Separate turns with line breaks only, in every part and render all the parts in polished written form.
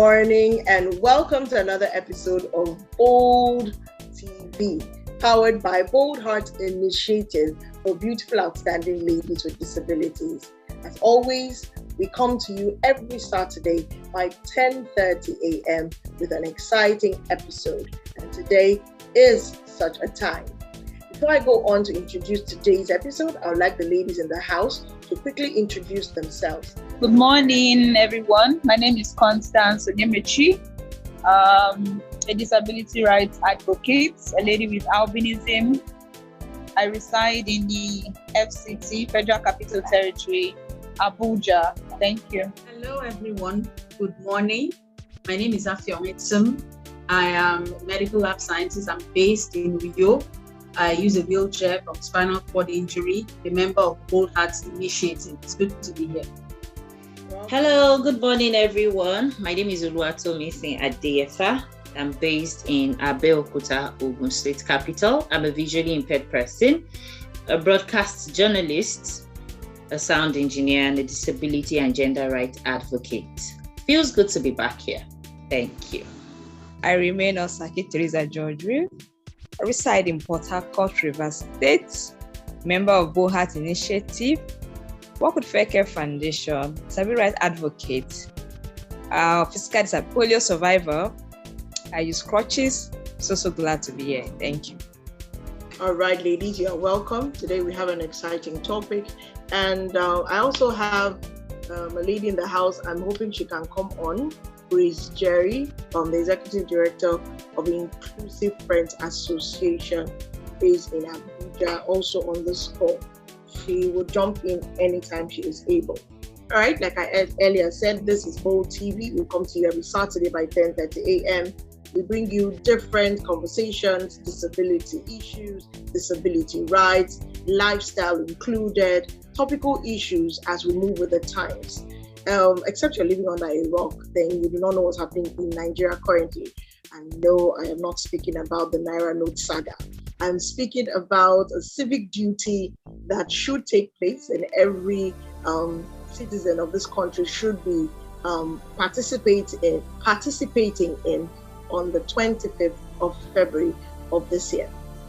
morning, and welcome to another episode of Bold TV, powered by Bold Heart Initiative for beautiful, outstanding ladies with disabilities. As always, we come to you every Saturday by 10:30 a.m. with an exciting episode, and today is such a time. Before I go on to introduce today's episode, I would like the ladies in the house to quickly introduce themselves.
Good morning, everyone. My name is Constance Onyemechi, a disability rights advocate, a lady with albinism. I reside in the FCT, Federal Capital Territory, Abuja. Thank you.
Hello, everyone. Good morning. My name is Afiomitzum. I am a medical lab scientist. I'm based in Rio. I use a wheelchair from spinal cord injury, a member of Bold Hearts Initiative. It's good to be here.
Hello, good morning, everyone. My name is Oluwatomisin Adeyefa. I'm based in Abeokuta, Ogun State Capital. I'm a visually impaired person, a broadcast journalist, a sound engineer, and a disability and gender rights advocate. Feels good to be back here. Thank you.
I remain Osaki Teresa Georgiou. I reside in Port Harcourt, Rivers State, member of Bold Heart Initiative, work with Fair Care Foundation, civil rights advocate, physical disability, polio survivor. I use crutches. So glad to be here. Thank you.
All right, ladies, you are welcome. Today we have an exciting topic, and I also have a lady in the house. I'm hoping she can come on, who is Jerry, the Executive Director of Inclusive Friends Association, based in Abuja, also on this call. She will jump in anytime she is able. All right, like I earlier said, this is Bold TV. We come to you every Saturday by 10:30 a.m. We bring you different conversations, disability issues, disability rights, lifestyle included, topical issues as we move with the times. Except you're living under a rock, then you do not know what's happening in Nigeria currently. And no, I am not speaking about the Naira Note saga. I'm speaking about a civic duty that should take place, and every citizen of this country should be participating in on the 25th of February of this year.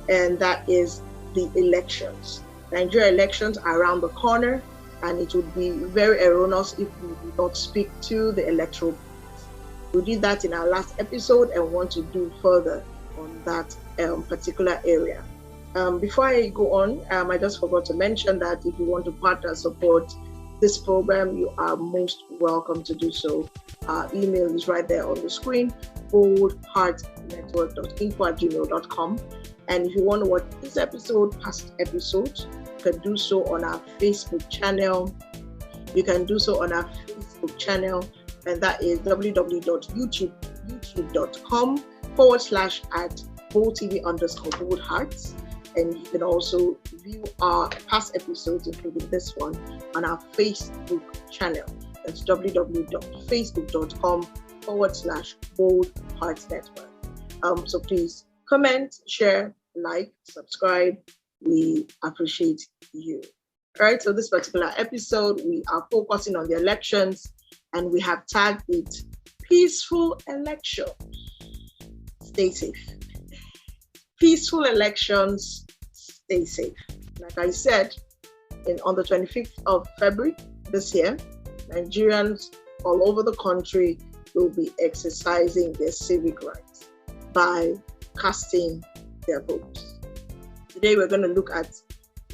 And that is the elections. Nigeria elections are around the corner, and it would be very erroneous if we do not speak to the electoral process. We did that in our last episode and want to do further on that particular area. Before I go on, I just forgot to mention that if you want to partner support this program, you are most welcome to do so. Our email is right there on the screen, boldheartnetwork.info@gmail.com. And if you want to watch this episode, past episodes, you can do so on our Facebook channel. You can do so on our Facebook channel, and that is www.youtube.com/@boldtv_boldhearts. And you can also view our past episodes, including this one, on our Facebook channel. That's www.facebook.com/boldheartsnetwork. So please comment, share, like, subscribe. We appreciate you. All right, so this particular episode, we are focusing on the elections, and we have tagged it Peaceful Elections. Stay safe. Peaceful elections, stay safe. Like I said, on the 25th of February this year, Nigerians all over the country will be exercising their civic rights by casting their votes. Today, we're going to look at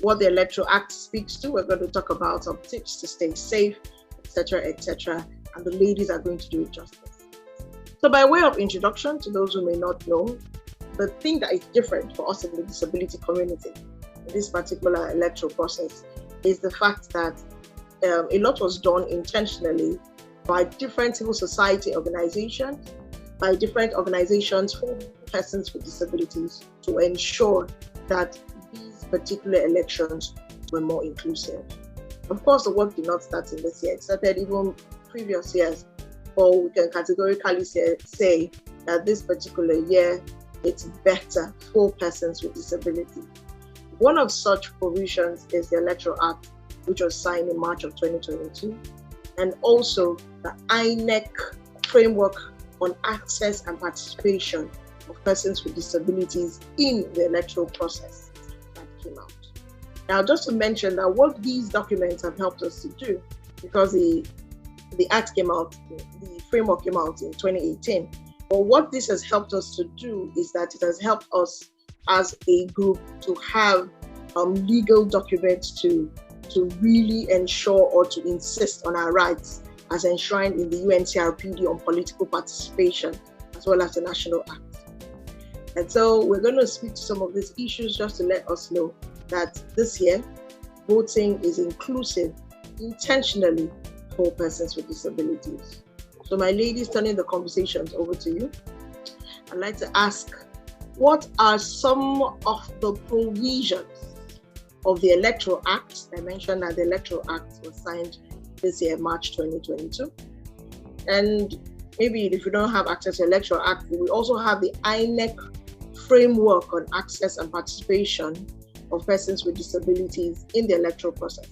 what the Electoral Act speaks to. We're going to talk about some tips to stay safe, etc., and the ladies are going to do it justice. So by way of introduction, to those who may not know, the thing that is different for us in the disability community in this particular electoral process is the fact that a lot was done intentionally by different civil society organizations, by different organizations for persons with disabilities, to ensure that these particular elections were more inclusive. Of course, the work did not start in this year. It started even previous years, but we can categorically say that this particular year, it's better for persons with disability. One of such provisions is the Electoral Act, which was signed in March of 2022, and also the INEC framework on access and participation of persons with disabilities in the electoral process that came out. Now, just to mention that what these documents have helped us to do, because the act came out, the framework came out in 2018, but what this has helped us to do is that it has helped us as a group to have legal documents to really ensure or to insist on our rights as enshrined in the UNCRPD on political participation, as well as the National Act. And so we're going to speak to some of these issues just to let us know that this year, voting is inclusive intentionally for persons with disabilities. So my ladies, turning the conversations over to you, I'd like to ask, what are some of the provisions of the Electoral Act? I mentioned that the Electoral Act was signed this year, March 2022. And maybe if you don't have access to the Electoral Act, we also have the INEC framework on access and participation of persons with disabilities in the electoral process.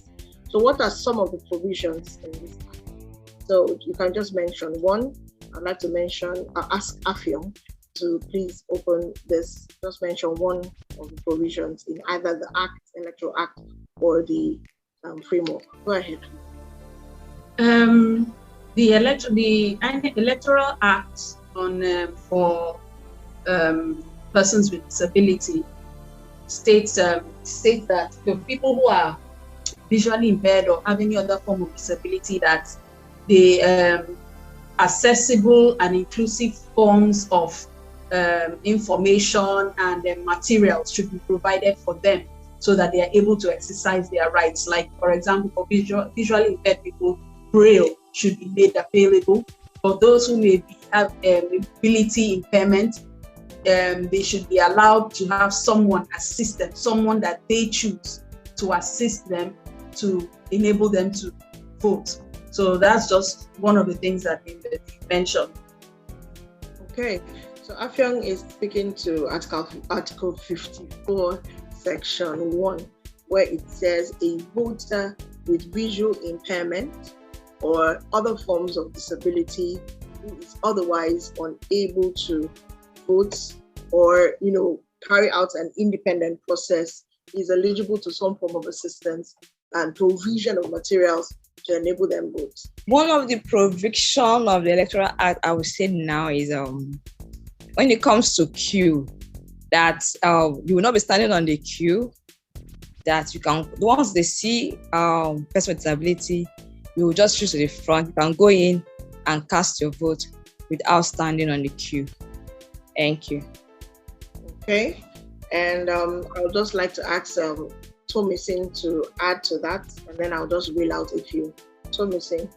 So what are some of the provisions in this act? So you can just mention one. I'd like to ask Affion to please open this, just mention one of the provisions in either the Act, Electoral Act, or the framework. Go ahead.
The Electoral Act on for persons with disability states that the people who are visually impaired or have any other form of disability, that the accessible and inclusive forms of information and materials should be provided for them so that they are able to exercise their rights. Like, for example, for visually impaired people, Braille should be made available. For those who may have mobility impairment, they should be allowed to have someone assist them, someone that they choose to assist them to enable them to vote. So that's just one of the things that they mentioned.
Okay, so Affion is speaking to Article 54, Section 1, where it says a voter with visual impairment or other forms of disability who is otherwise unable to vote or, carry out an independent process is eligible to some form of assistance and provision of materials to enable them vote.
One of the provision of the Electoral Act, I would say now, is when it comes to queue, that you will not be standing on the queue, that you can, once they see person with disability, you will just choose to the front. You can go in and cast your vote without standing on the queue. Thank you.
Okay, and I would just like to ask Tomisin to add to that, and then I'll just reel out a few. Tomisin.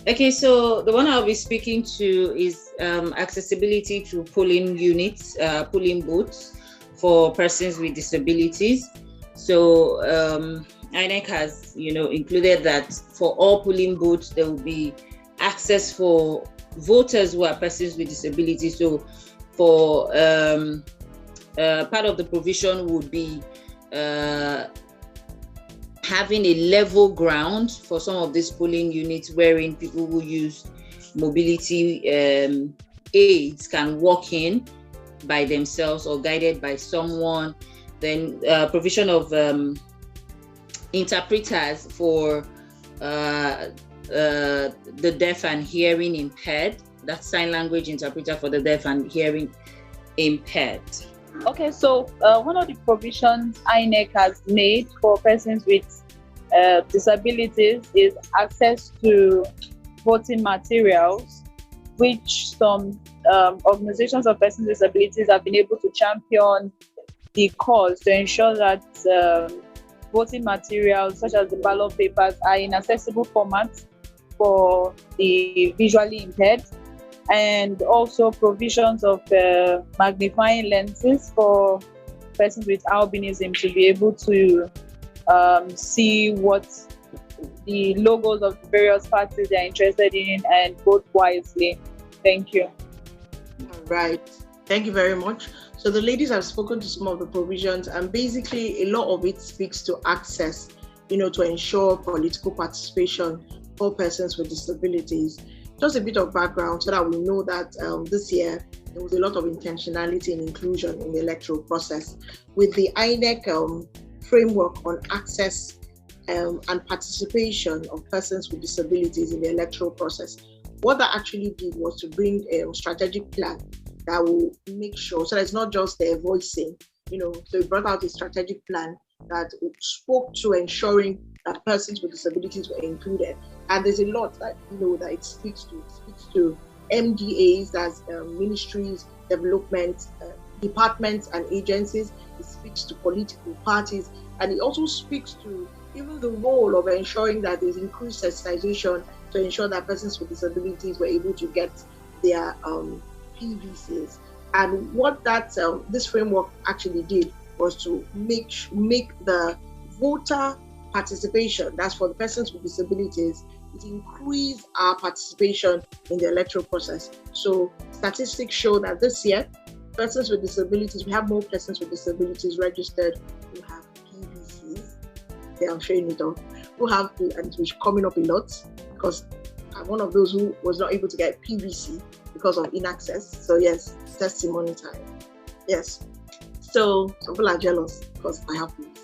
Okay, so the one I'll be speaking to is accessibility to polling units, polling booths for persons with disabilities. So INEC has, included that for all polling booths, there will be access for voters who are persons with disabilities. So for part of the provision would be having a level ground for some of these polling units, wherein people who use mobility aids can walk in by themselves or guided by someone. Then provision of interpreters for the deaf and hearing impaired. That's sign language interpreter for the deaf and hearing impaired.
Okay, so one of the provisions INEC has made for persons with disabilities is access to voting materials, which some organizations of persons with disabilities have been able to champion the cause to ensure that voting materials such as the ballot papers are in accessible formats for the visually impaired, and also provisions of magnifying lenses for persons with albinism to be able to see what the logos of the various parties they're interested in and vote wisely. Thank you.
All right. Thank you very much. So the ladies have spoken to some of the provisions, and basically a lot of it speaks to access, to ensure political participation for persons with disabilities. just a bit of background so that we know that this year there was a lot of intentionality and inclusion in the electoral process with the INEC framework on access and participation of persons with disabilities in the electoral process. What that actually did was to bring a strategic plan that will make sure, so that it's not just their voicing, so it brought out a strategic plan that spoke to ensuring that persons with disabilities were included. And there's a lot that, that it speaks to. It speaks to MDAs, that's ministries, development, departments and agencies. It speaks to political parties, and it also speaks to even the role of ensuring that there's increased sensitization to ensure that persons with disabilities were able to get their PVCs. And what that this framework actually did was to make the voter participation, that's for the persons with disabilities, it increased our participation in the electoral process. So statistics show that this year, persons with disabilities, we have more persons with disabilities registered who have PVCs. Yeah, I'm showing it off. Who have, and which coming up a lot, because I'm one of those who was not able to get PVC because of inaccess. So yes, testimony time. Yes. So some people are jealous because I have PVC.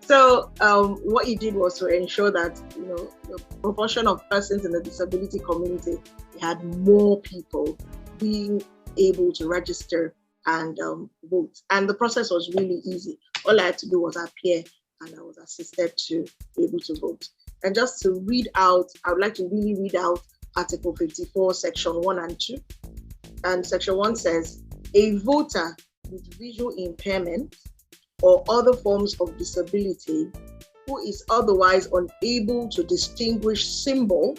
So what he did was to ensure that the proportion of persons in the disability community, we had more people being able to register and vote. And the process was really easy. All I had to do was appear, and I was assisted to be able to vote. And just to read out, I would like to really read out Article 54, Section 1 and 2. And Section 1 says, a voter with visual impairment or other forms of disability who is otherwise unable to distinguish symbol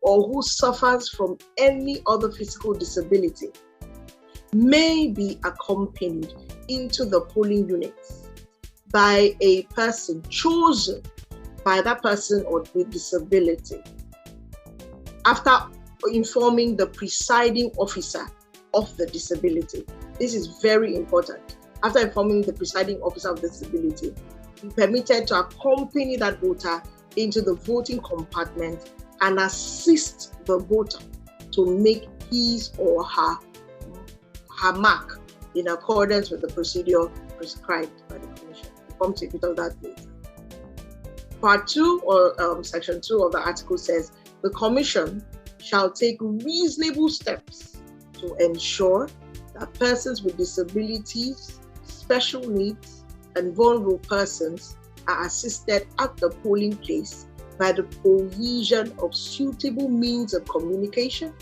or who suffers from any other physical disability may be accompanied into the polling units by a person chosen by that person with disability after informing the presiding officer of the disability. This is very important. After informing the presiding officer of disability, be permitted to accompany that voter into the voting compartment and assist the voter to make his or her mark in accordance with the procedure prescribed by the Commission. We'll come to a bit of that later. Part 2 or Section 2 of the article says, the Commission shall take reasonable steps to ensure that persons with disabilities, special needs, and vulnerable persons are assisted at the polling place by the provision of suitable means of communication,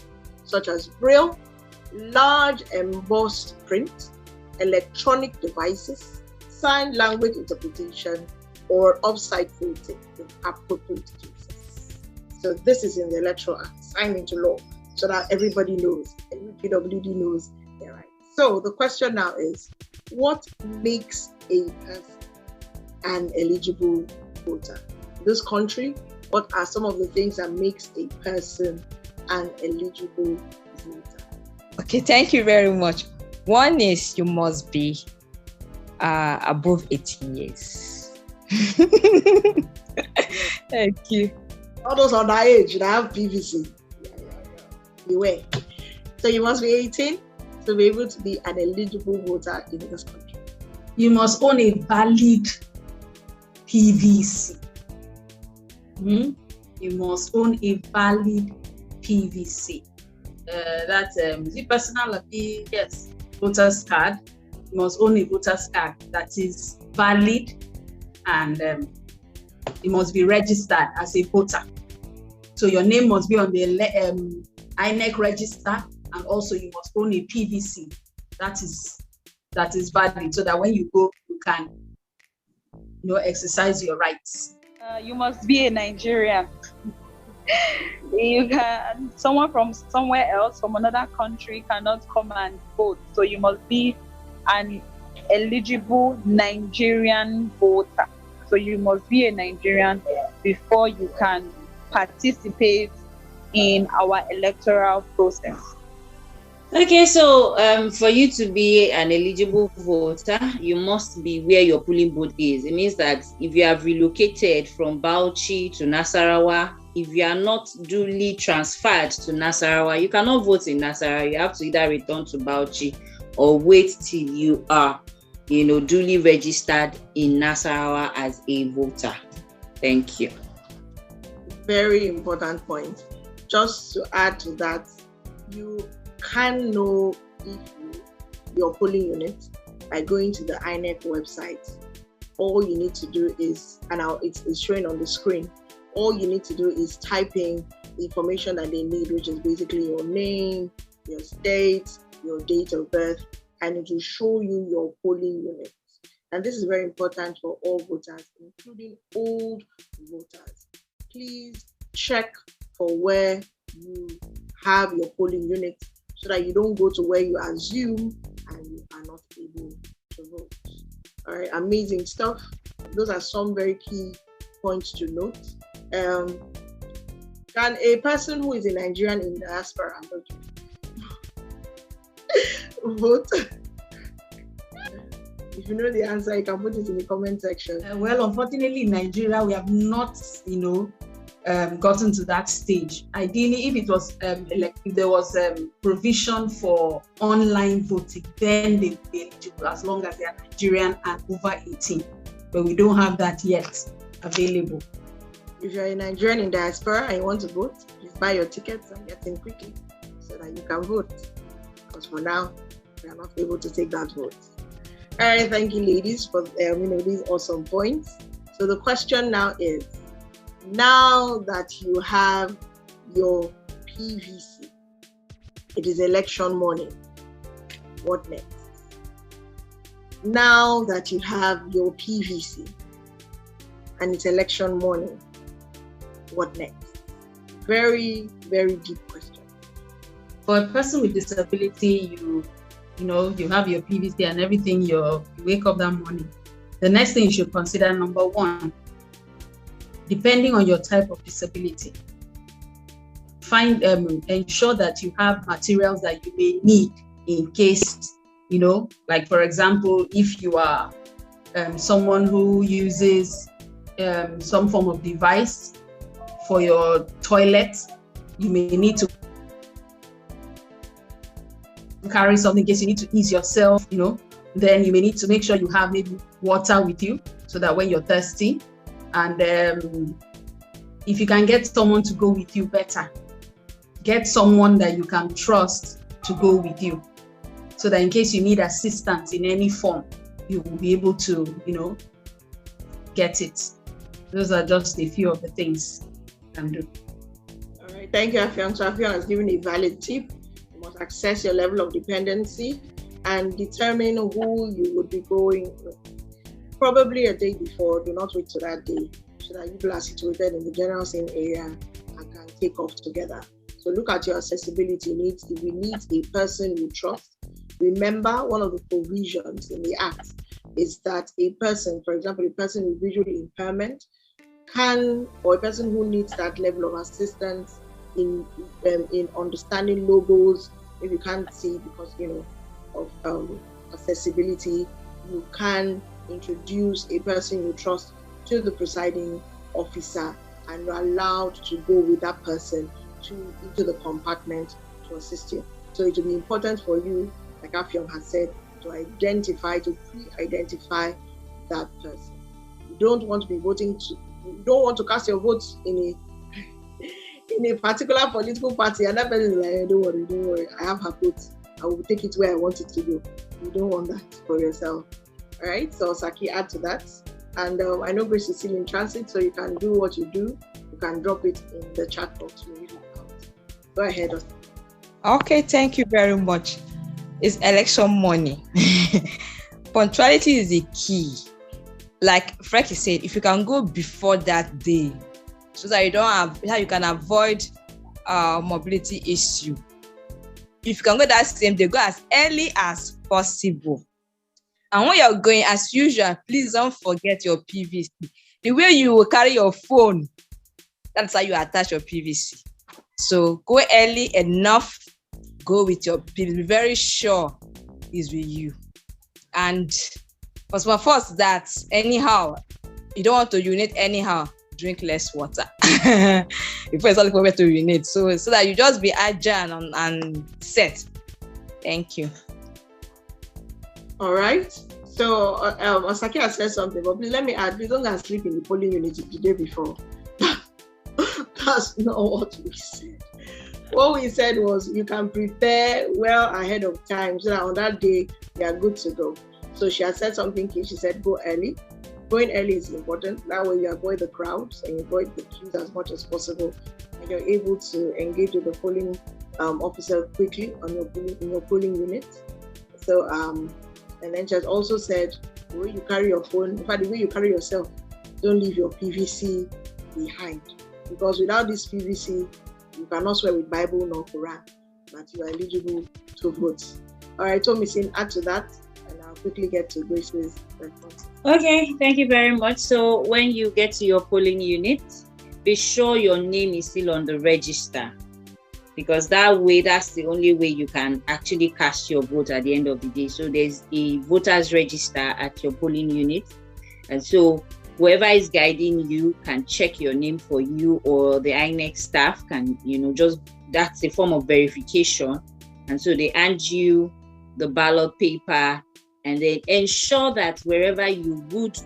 such as Braille, large embossed print, electronic devices, sign language interpretation, or offsite voting in appropriate cases. So this is in the Electoral Act, signed into law, so that everybody knows, every PWD knows their rights. So the question now is, what makes a person an eligible voter? In this country, what are some of the things that makes a person an eligible voter?
Okay, thank you very much. One is you must be above 18 years. Thank you.
All those underage that have PVC. Beware. So you must be 18 to be able to be an eligible voter in this country.
You must own a valid PVC. You must own a valid PVC. That's the personal appeal, yes, voter's card. You must own a voter's card that is valid, and you must be registered as a voter. So your name must be on the INEC register, and also you must own a PVC that is valid, so that when you go, you can exercise your rights.
You must be a Nigerian. You can, someone from somewhere else, from another country, cannot come and vote. So you must be an eligible Nigerian voter. So you must be a Nigerian before you can participate in our electoral process.
Okay, so for you to be an eligible voter, you must be where your polling booth is. It means that if you have relocated from Bauchi to Nasarawa if you are not duly transferred to Nasarawa, you cannot vote in Nasarawa. You have to either return to Bauchi or wait till you are, duly registered in Nasarawa as a voter. Thank you.
Very important point. Just to add to that, you can know if your polling unit by going to the INEC website. All you need to do is, and now it's showing on the screen, all you need to do is type in the information that they need, which is basically your name, your state, your date of birth, and it will show you your polling unit. And this is very important for all voters, including old voters. Please check for where you have your polling unit so that you don't go to where you assume and you are not able to vote. All right, amazing stuff. Those are some very key points to note. Can a person who is a Nigerian in diaspora vote? If you know the answer, you can put it in the comment section.
Well, unfortunately, in Nigeria, we have not, gotten to that stage. Ideally, if it was if there was provision for online voting, then they would be eligible as long as they are Nigerian and over 18. But we don't have that yet available.
If you're a Nigerian in diaspora and you want to vote, just buy your tickets and get in quickly so that you can vote. Because for now, we are not able to take that vote. All right, thank you, ladies, for these awesome points. So the question now is, now that you have your PVC, it is election morning, what next? Now that you have your PVC and it's election morning, what next? Very, very deep question.
For a person with disability, you have your PVC and everything, you wake up that morning. The next thing you should consider, number one, depending on your type of disability, ensure that you have materials that you may need in case, like for example, if you are someone who uses some form of device for your toilet, you may need to carry something in case you need to ease yourself, then you may need to make sure you have maybe water with you so that when you're thirsty, and if you can get someone to go with you, better. Get someone that you can trust to go with you so that in case you need assistance in any form, you will be able to, get it. Those are just a few of the things you can do.
All right, thank you, Afion. So Afion has given a valid tip. You must assess your level of dependency and determine who you would be going with. Probably a day before, do not wait till that day so that you are situated in the general same area and can take off together. So look at your accessibility needs. If you need a person you trust, remember one of the provisions in the Act is that a person, for example, a person with visual impairment or a person who needs that level of assistance in understanding logos, if you can't see because, of accessibility, you can introduce a person you trust to the presiding officer and you're allowed to go with that person into the compartment to assist you. So it will be important for you, like Afion has said, to pre-identify that person. You don't want to be voting you don't want to cast your votes in a particular political party and that person is like, don't worry, I have her vote. I will take it where I want it to go. You don't want that for yourself. All right, so Saki, add to that. And I know Grace is still in transit, so you can do what you do. You can drop it in the chat box. We'll read it out. Go ahead.
Okay, thank you very much. It's election morning. Punctuality is the key. Like Frankie said, if you can go before that day, so that you can avoid mobility issue. If you can go that same day, go as early as possible. And when you're going, as usual, please don't forget your PVC. The way you will carry your phone, that's how you attach your PVC. So go early enough, go with your PVC. Be very sure it's with you. And first that anyhow, you don't want to urinate anyhow, drink less water. before it's all the way to urinate. So that you just be agile and set. Thank you.
All right. So Osaki has said something, but please let me add, please don't sleep in the polling unit the day before. That's not what we said. What we said was you can prepare well ahead of time so that on that day you are good to go. So she has said something key. She said go early. Going early is important. That way you avoid the crowds and you avoid the queues as much as possible, and you're able to engage with the polling officer quickly in your polling unit. So and then she has also said the way you carry your phone, in fact the way you carry yourself, don't leave your PVC behind, because without this PVC you cannot swear with Bible nor Quran that you are eligible to vote. All right, Tomisin, add to that, and I'll quickly get to Grace's response.
Okay, thank you very much. So when you get to your polling unit, be sure your name is still on the register, because that way, that's the only way you can actually cast your vote at the end of the day. So there's a voters register at your polling unit, and so whoever is guiding you can check your name for you, or the INEC staff can, just, that's a form of verification. And so they hand you the ballot paper, and then ensure that wherever you would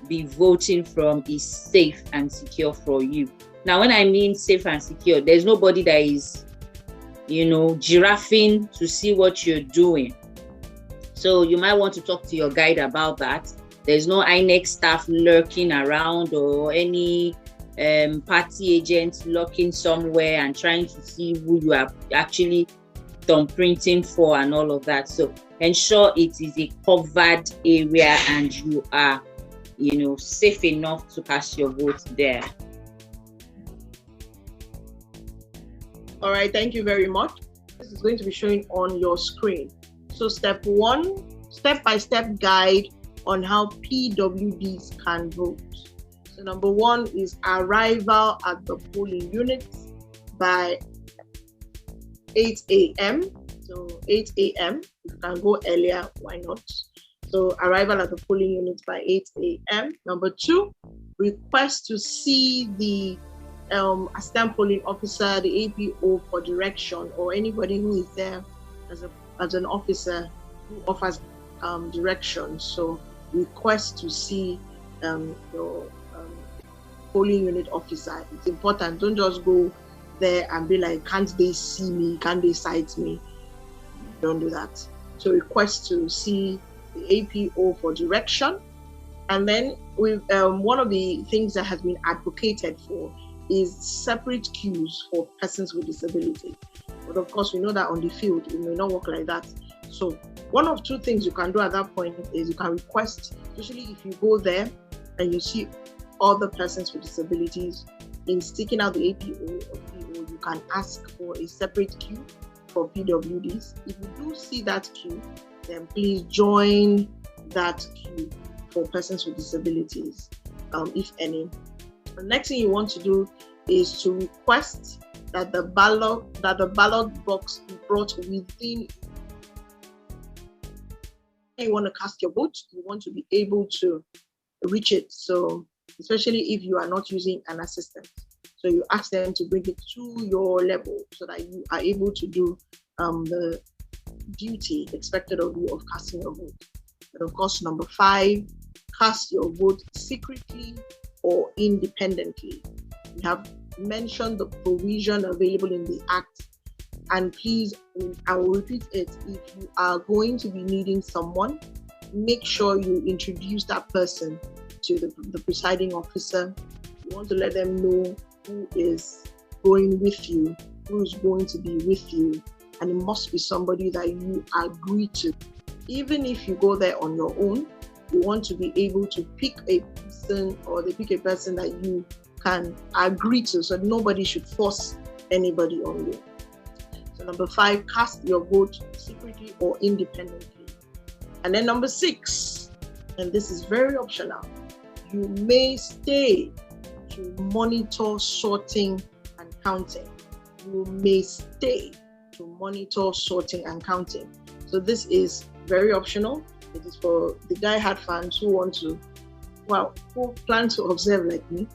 be voting from is safe and secure for you. Now, when I mean safe and secure, there's nobody that is, giraffing to see what you're doing. So you might want to talk to your guide about that. There's no INEC staff lurking around or any party agents lurking somewhere and trying to see who you are actually thumbprinting for and all of that. So ensure it is a covered area and you are, safe enough to cast your vote there.
All right, thank you very much. This is going to be showing on your screen. So step 1, step-by-step guide on how PWDs can vote. So number 1 is arrival at the polling unit by 8 a.m. So 8 a.m. If you can go earlier, why not? So arrival at the polling unit by 8 a.m. Number 2, request to see the assistant polling officer, the APO for direction, or anybody who is there as an officer who offers direction. So request to see your polling unit officer. It's important. Don't just go there and be like, can't they see me? Can't they cite me? Don't do that. So request to see the APO for direction. And then with one of the things that has been advocated for is separate queues for persons with disability. But of course, we know that on the field, it may not work like that. So one of 2 things you can do at that point is you can request, especially if you go there and you see other persons with disabilities, in sticking out the APO or PO, you can ask for a separate queue for PWDs. If you do see that queue, then please join that queue for persons with disabilities, if any. The next thing you want to do is to request that the ballot box be brought within. You want to cast your vote, you want to be able to reach it. So especially if you are not using an assistant, so you ask them to bring it to your level so that you are able to do the duty expected of you of casting your vote. And of course, number 5, cast your vote secretly or independently. We have mentioned the provision available in the Act, and please, I will repeat it, if you are going to be needing someone, make sure you introduce that person to the presiding officer. You want to let them know who is going with you, who is going to be with you, and it must be somebody that you agree to. Even if you go there on your own, you want to be able to pick a person, or they pick a person that you can agree to, so nobody should force anybody on you. So number 5, cast your vote secretly or independently. And then number 6, and this is very optional, you may stay to monitor sorting and counting. You may stay to monitor sorting and counting. So this is very optional. It is for the die-hard fans who want to, who plan to observe like me.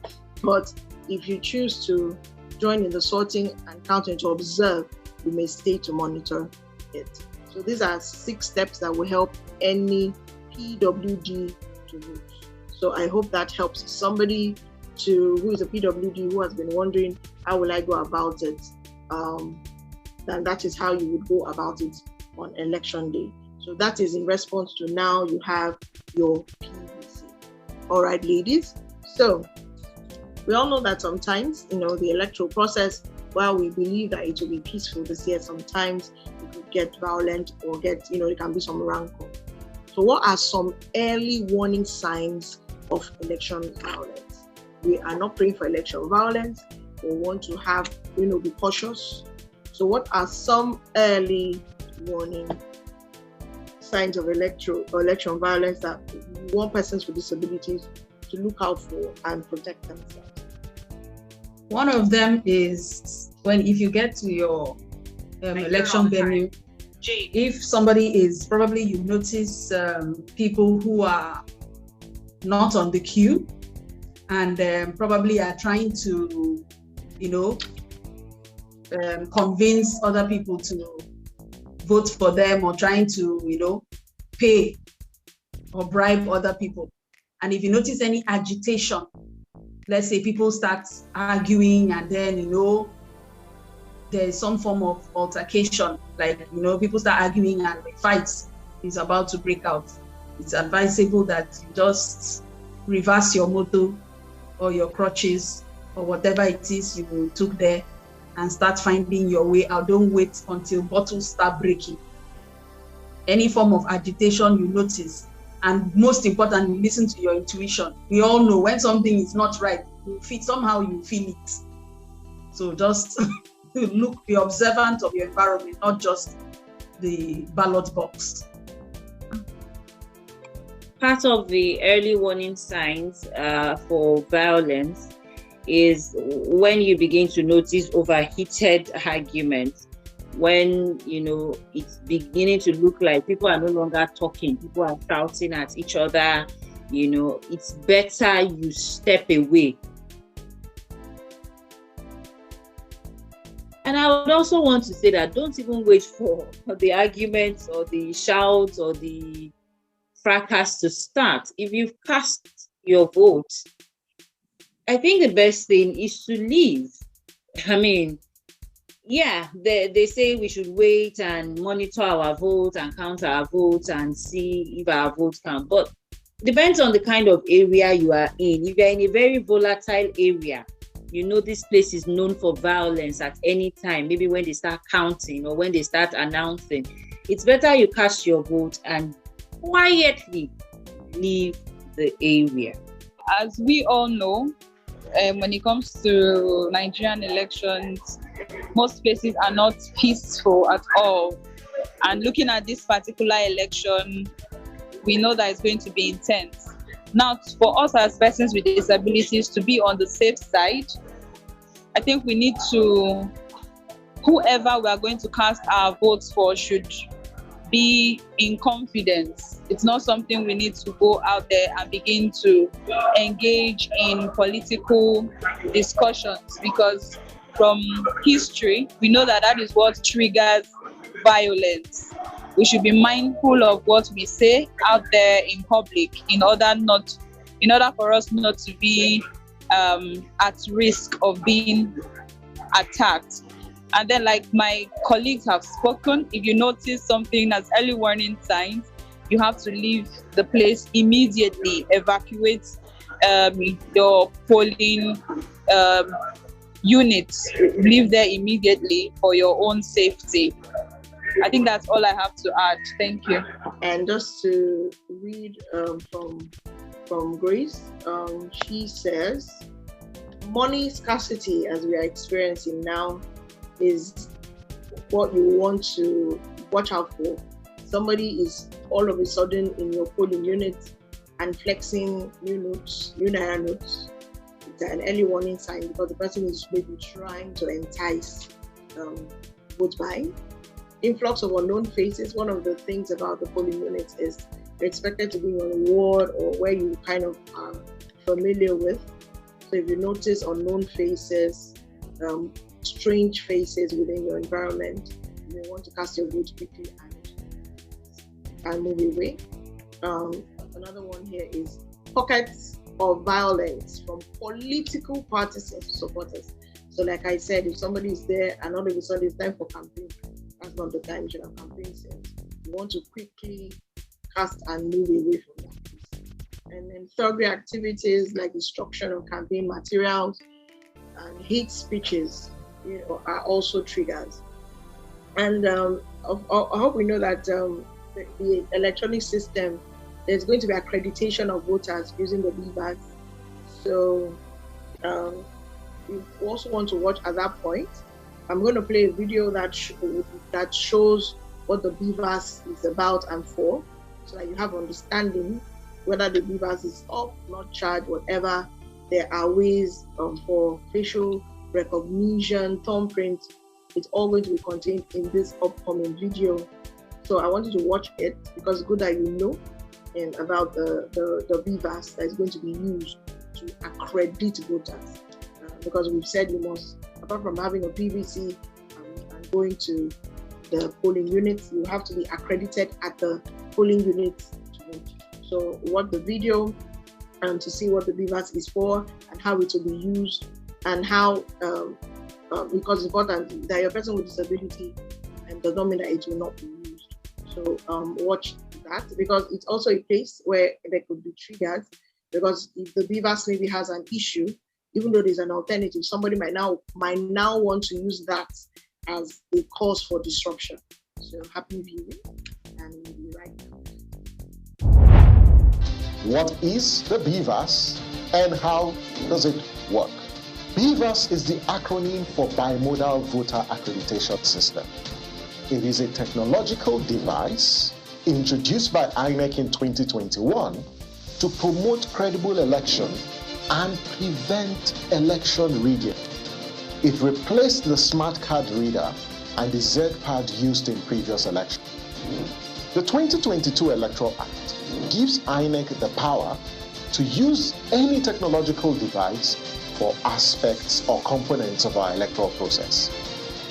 But if you choose to join in the sorting and counting to observe, you may stay to monitor it. So these are 6 steps that will help any PWD to vote. So I hope that helps somebody who is a PWD who has been wondering, how will I go about it? Then that is how you would go about it on election day. So that is in response to now you have your PVC. All right, ladies. So we all know that sometimes, the electoral process, while we believe that it will be peaceful this year, sometimes it could get violent or there can be some rancor. So what are some early warning signs of election violence? We are not praying for election violence. We want to have, be cautious. So what are some early warning signs of election violence that we want persons with disabilities to look out for and protect themselves?
One of them is if you get to your election venue, if somebody is, probably you notice people who are not on the queue and probably are trying to, convince other people to vote for them, or trying to, pay or bribe other people. And if you notice any agitation, let's say people start arguing and then, there's some form of altercation, like, people start arguing and the fight is about to break out, it's advisable that you just reverse your motor or your crutches or whatever it is you took there and start finding your way out. Don't wait until bottles start breaking. Any form of agitation you notice, and most importantly, listen to your intuition. We all know when something is not right, you feel it. So just be observant of your environment, not just the ballot box.
Part of the early warning signs for violence is when you begin to notice overheated arguments, when it's beginning to look like people are no longer talking, people are shouting at each other. It's better you step away. And I would also want to say that don't even wait for the arguments or the shouts or the fracas to start. If you've cast your vote, I think the best thing is to leave. I mean, yeah, they say we should wait and monitor our vote and count our votes and see if our votes count. But depends on the kind of area you are in. If you're in a very volatile area, this place is known for violence at any time, maybe when they start counting or when they start announcing, it's better you cast your vote and quietly leave the area.
As we all know, when it comes to Nigerian elections, most places are not peaceful at all. And looking at this particular election, we know that it's going to be intense. Now, for us as persons with disabilities to be on the safe side, I think we need to, whoever we are going to cast our votes for should be in confidence. It's not something we need to go out there and begin to engage in political discussions, because from history, we know that is what triggers violence. We should be mindful of what we say out there in public in order for us not to be at risk of being attacked. And then, like my colleagues have spoken, if you notice something as early warning signs, you have to leave the place immediately, evacuate your polling units, leave there immediately for your own safety. I think that's all I have to add. Thank you.
And just to read from Grace, she says, money scarcity, as we are experiencing now, is what you want to watch out for. Somebody is all of a sudden in your polling unit and flexing new naira notes. It's an early warning sign, because the person is maybe trying to entice vote buying. Influx of unknown faces. One of the things about the polling units is you're expected to be on a ward or where you kind of are familiar with. So if you notice unknown faces, strange faces within your environment. You may want to cast your vote quickly and move away. Another one here is pockets of violence from political parties and supporters. So like I said, if somebody is there and all of a sudden it's time for campaign, that's not the time you should have campaign sales. You want to quickly cast and move away from that place. And then thuggery activities like destruction of campaign materials and hate speeches, are also triggers. And I hope we know that the electronic system, there's going to be accreditation of voters using the BVAS. So you also want to watch at that point. I'm going to play a video that shows what the BVAS is about and for, so that you have understanding whether the BVAS is up, not charged, whatever. There are ways for facial recognition, thumbprint. It's all going to be contained in this upcoming video. So I want you to watch it because it's good that you know about the BVAS that is going to be used to accredit voters. Because we've said you must, apart from having a PVC and going to the polling units, you have to be accredited at the polling units to vote. So watch the video to see what the BVAS is for and how it will be used, and how, because it's important that you're a person with disability and does not mean that it will not be used. So watch that, because it's also a place where there could be triggers, because if the BVAS maybe has an issue, even though there's an alternative, somebody might now want to use that as a cause for disruption. So happy viewing, and we'll be right back.
What is the BVAS and how does it work? BVAS is the acronym for Bimodal Voter Accreditation System. It is a technological device introduced by INEC in 2021 to promote credible election and prevent election rigging. It replaced the smart card reader and the Z-pad used in previous elections. The 2022 Electoral Act gives INEC the power to use any technological device for aspects or components of our electoral process.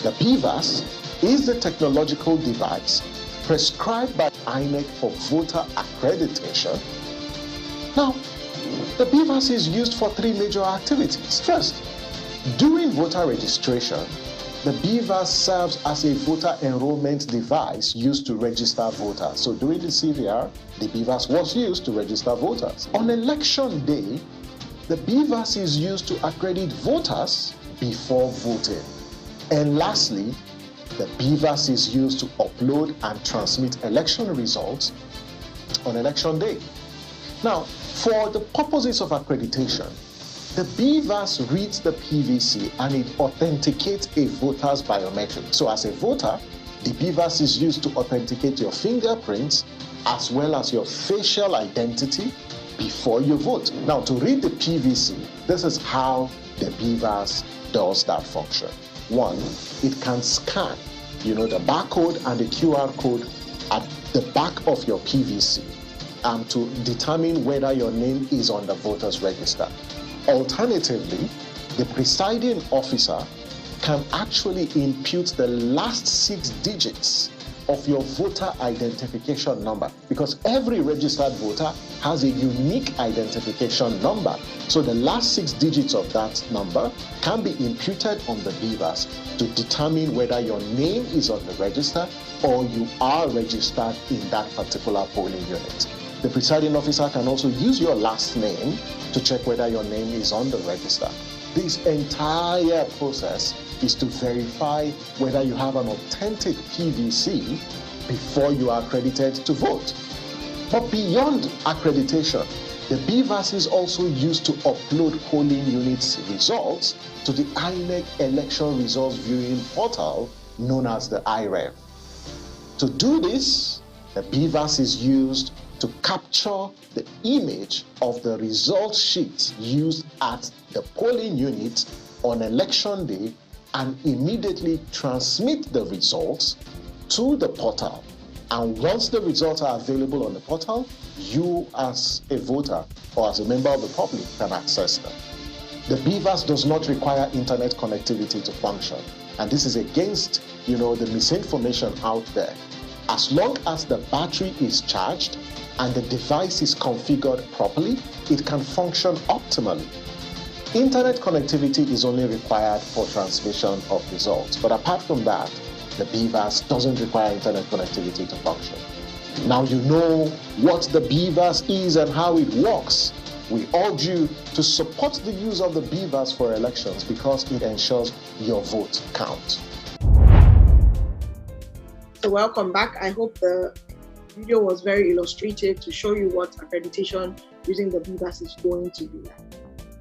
The BVAS is the technological device prescribed by INEC for voter accreditation. Now, the BVAS is used for three major activities. First, during voter registration, the BVAS serves as a voter enrollment device used to register voters. So during the CVR, the BVAS was used to register voters. On election day, the BVAS is used to accredit voters before voting. And lastly, the BVAS is used to upload and transmit election results on election day. Now, for the purposes of accreditation, the BVAS reads the PVC and it authenticates a voter's biometric. So as a voter, the BVAS is used to authenticate your fingerprints as well as your facial identity before you vote. Now, to read the PVC, this is how the BVAS does that function. One, it can scan, the barcode and the QR code at the back of your PVC to determine whether your name is on the voter's register. Alternatively, the presiding officer can actually impute the last 6 digits of your voter identification number, because every registered voter has a unique identification number. So the last 6 digits of that number can be imputed on the BVAS to determine whether your name is on the register or you are registered in that particular polling unit. The presiding officer can also use your last name to check whether your name is on the register. This entire process is to verify whether you have an authentic PVC before you are accredited to vote. But beyond accreditation, the BVAS is also used to upload polling units results to the INEC Election Results Viewing Portal, known as the IREV. To do this, the BVAS is used to capture the image of the result sheet used at the polling unit on election day and immediately transmit the results to the portal. And once the results are available on the portal, you as a voter or as a member of the public can access them. the BVAS does not require internet connectivity to function. And this is against, the misinformation out there. As long as the battery is charged and the device is configured properly, it can function optimally. Internet connectivity is only required for transmission of results. But apart from that, the BVAS doesn't require internet connectivity to function. Now you know what the BVAS is and how it works. We urge you to support the use of the BVAS for elections because it ensures your vote counts.
So welcome back. I hope the video was very illustrative to show you what accreditation using the BVAS is going to be like.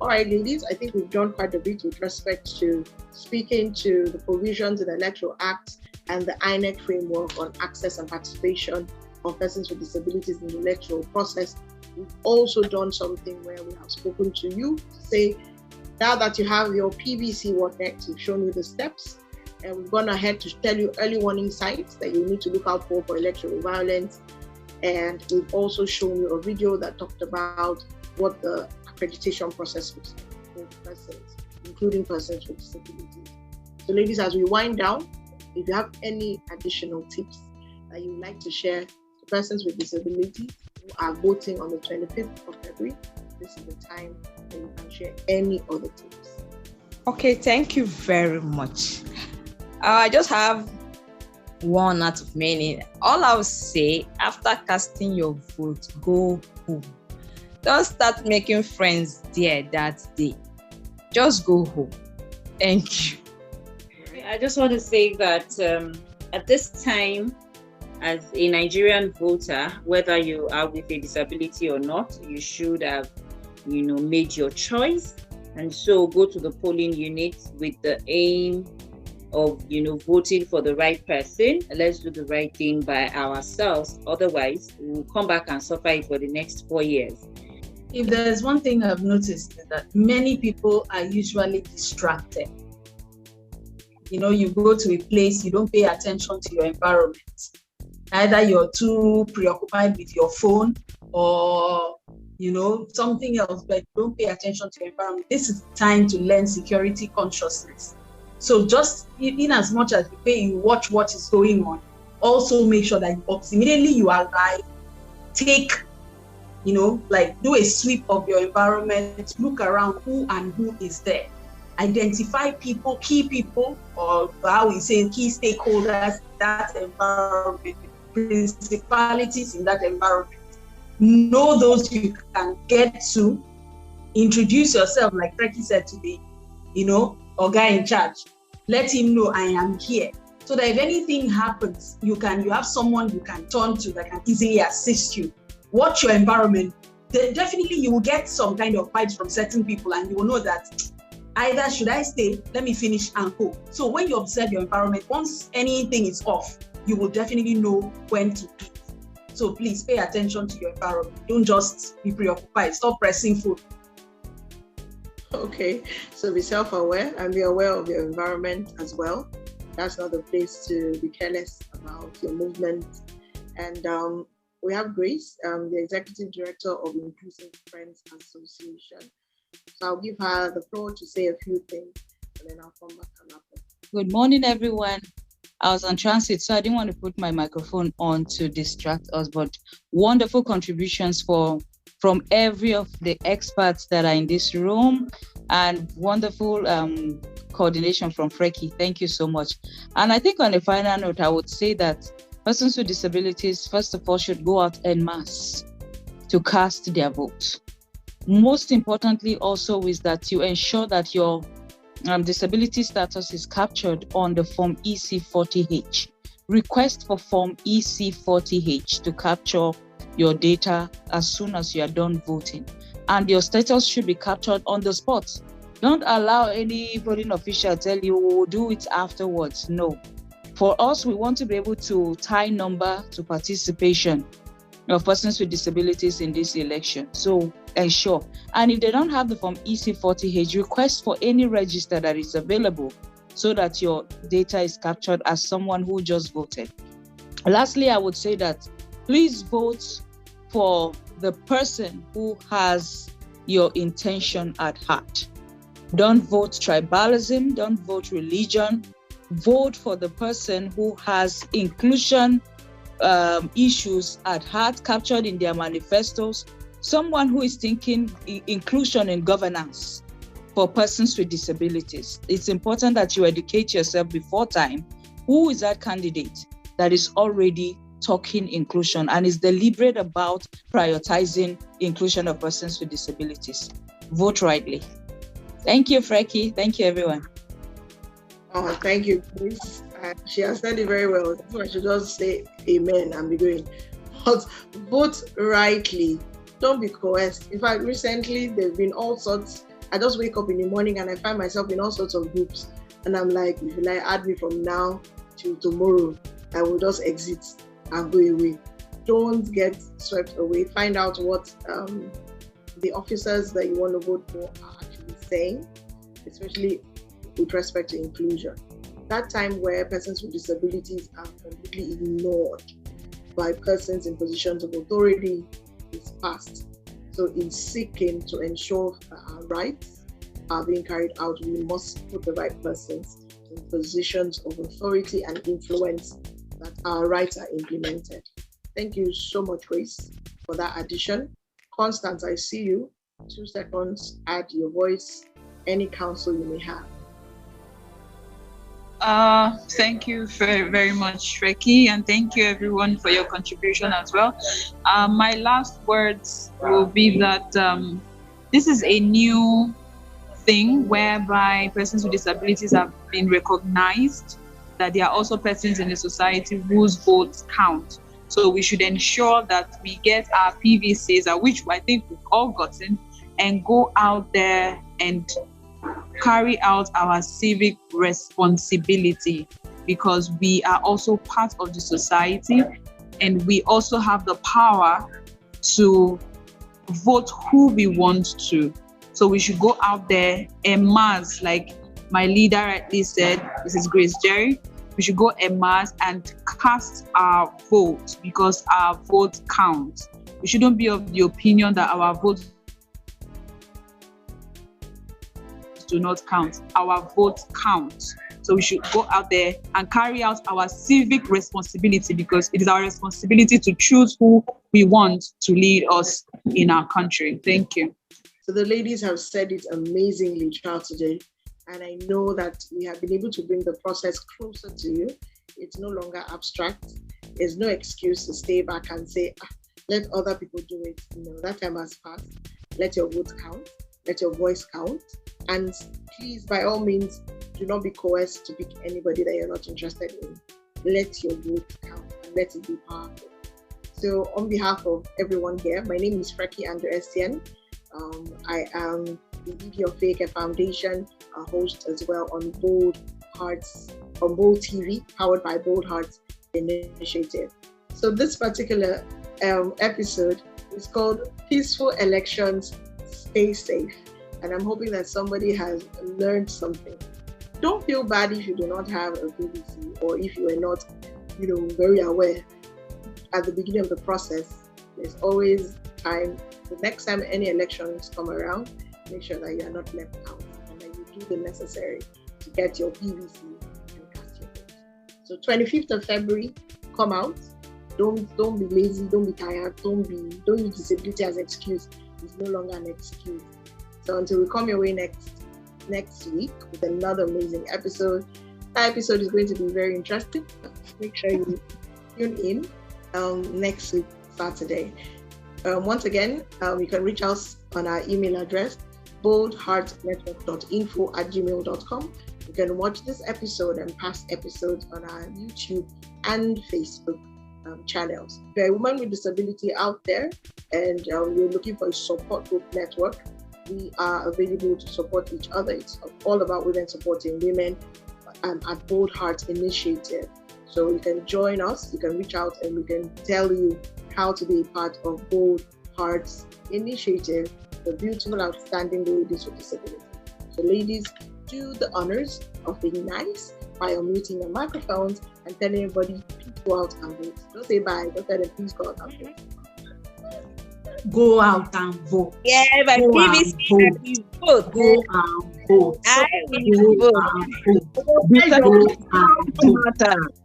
All right, ladies, I think we've done quite a bit with respect to speaking to the provisions in the Electoral Act and the INEC framework on access and participation of persons with disabilities in the electoral process. We've also done something where we have spoken to you to say, now that you have your PVC, what next? We've shown you the steps, and we've gone ahead to tell you early warning signs that you need to look out for electoral violence. And we've also shown you a video that talked about what the accreditation process looks like for persons, including persons with disabilities. So ladies, as we wind down, if you have any additional tips that you would like to share to persons with disabilities who are voting on the 25th of February, this is the time that you can share any other tips.
Okay, thank you very much. I just have one out of many. All I will say, after casting your vote, go home. Don't start making friends there that day. Just go home. Thank you.
I just want to say that at this time, as a Nigerian voter, whether you are with a disability or not, you should have, made your choice. And so go to the polling unit with the aim of, voting for the right person. Let's do the right thing by ourselves. Otherwise, we'll come back and suffer it for the next 4 years.
If there's one thing I've noticed, is that many people are usually distracted. You go to a place, you don't pay attention to your environment. Either you're too preoccupied with your phone or, something else, but don't pay attention to your environment. This is time to learn security consciousness. So just in as much as you watch what is going on, also make sure that immediately you arrive, take, do a sweep of your environment, look around who is there. Identify people, key people, or how we say key stakeholders in that environment, principalities in that environment. Know those you can get to, introduce yourself, like Treki said today, or guy in charge. Let him know I am here. So that if anything happens, you have someone you can turn to that can easily assist you. Watch your environment. Definitely you will get some kind of vibes from certain people, and you will know that either should I stay, let me finish and go. So when you observe your environment, once anything is off, you will definitely know when to leave. So please pay attention to your environment. Don't just be preoccupied. Stop pressing food.
Okay, so be self-aware and be aware of your environment as well. That's not the place to be careless about your movement. And we have Grace, the Executive Director of Inclusive Friends Association. So I'll give her the floor to say a few things, and then I'll come back and wrap up.
Good morning, everyone. I was on transit, so I didn't want to put my microphone on to distract us, but wonderful contributions from every of the experts that are in this room, and wonderful coordination from Freki. Thank you so much. And I think on a final note, I would say that persons with disabilities, first of all, should go out en masse to cast their vote. Most importantly also is that you ensure that your disability status is captured on the form EC40H. Request for form EC40H to capture your data as soon as you are done voting. And your status should be captured on the spot. Don't allow any voting official tell you, we'll do it afterwards. No. For us, we want to be able to tie number to participation of persons with disabilities in this election. So ensure. And if they don't have the form EC40H, request for any register that is available so that your data is captured as someone who just voted. Lastly, I would say that please vote for the person who has your intention at heart.
Don't vote tribalism, don't vote religion. Vote for the person who has inclusion issues at heart, captured in their manifestos. Someone who is thinking inclusion in governance for persons with disabilities. It's important that you educate yourself before time. Who is that candidate that is already talking inclusion and is deliberate about prioritizing inclusion of persons with disabilities? Vote rightly. Thank you, Freki. Thank you, everyone.
Oh, thank you, Grace. She has said it very well. So I should just say amen and be going. But vote rightly. Don't be coerced. In fact, recently there have been all sorts. I just wake up in the morning and I find myself in all sorts of groups. And I'm like, if you like add me from now till tomorrow, I will just exit and go away. Don't get swept away. Find out what the officers that you want to vote for are actually saying, especially with respect to inclusion. That time where persons with disabilities are completely ignored by persons in positions of authority is past. So in seeking to ensure that our rights are being carried out, we must put the right persons in positions of authority and influence that our rights are implemented. Thank you so much, Grace, for that addition. Constance, I see you. 2 seconds, add your voice, any counsel you may have.
Thank you very, very much, Freki, and thank you everyone for your contribution as well. My last words will be that this is a new thing whereby persons with disabilities have been recognized, that they are also persons in the society whose votes count. So we should ensure that we get our PVCs, which I think we've all gotten, and go out there and carry out our civic responsibility, because we are also part of the society and we also have the power to vote who we want to. So we should go out there en masse, like my leader rightly said, this is Grace Jerry. We should go en masse and cast our vote, because our vote counts. We shouldn't be of the opinion that our vote do not count. Our vote counts. So we should go out there and carry out our civic responsibility, because it is our responsibility to choose who we want to lead us in our country. Thank you.
So the ladies have said it amazingly throughout today. And I know that we have been able to bring the process closer to you. It's no longer abstract. There's no excuse to stay back and say, let other people do it. That time has passed. Let your vote count. Let your voice count. And please, by all means, do not be coerced to pick anybody that you're not interested in. Let your vote count and let it be powerful. So on behalf of everyone here, my name is Freki Andrew-Estienne. I am the ED of Fake Foundation, a host as well on Bold Hearts, on Bold TV, powered by Bold Hearts Initiative. So this particular episode is called Peaceful Elections, Stay Safe. And I'm hoping that somebody has learned something. Don't feel bad if you do not have a BBC, or if you are not, very aware at the beginning of the process. There's always time. The next time any elections come around, make sure that you are not left out and that you do the necessary to get your PVC and cast your vote. So 25th of February, come out. Don't be lazy, don't be tired, don't use disability as an excuse. It's no longer an excuse. So until we come your way next week with another amazing episode. That episode is going to be very interesting. Make sure you tune in next week, Saturday. Once again, you can reach us on our email address, boldheartnetwork.info@gmail.com. You can watch this episode and past episodes on our YouTube and Facebook channels. If you're a woman with disability out there and you're looking for a support group network, we are available to support each other. It's all about women supporting women at Bold Hearts Initiative. So you can join us, you can reach out, and we can tell you how to be a part of Bold Hearts Initiative, the beautiful, outstanding ladies with disabilities. So ladies, do the honors of being nice by unmuting your microphones and telling everybody, please go out and vote. Don't say bye, don't tell them, please go out and vote.
Go out and vote.
Yeah, my
Go
PVC
and
vote.
Go and vote.
I
Go
will vote.
and vote. Go and vote.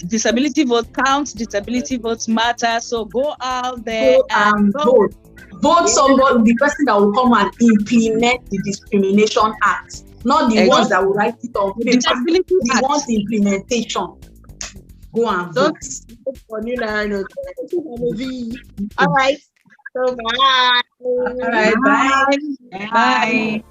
Disability vote counts. Disability votes matter. So go out there
Go and vote. Vote somebody, the person that will come and implement the Discrimination Act, not the ones that will write it on paper. The ones implementation. Go and vote.
All right. So bye.
All right. Bye.
Bye.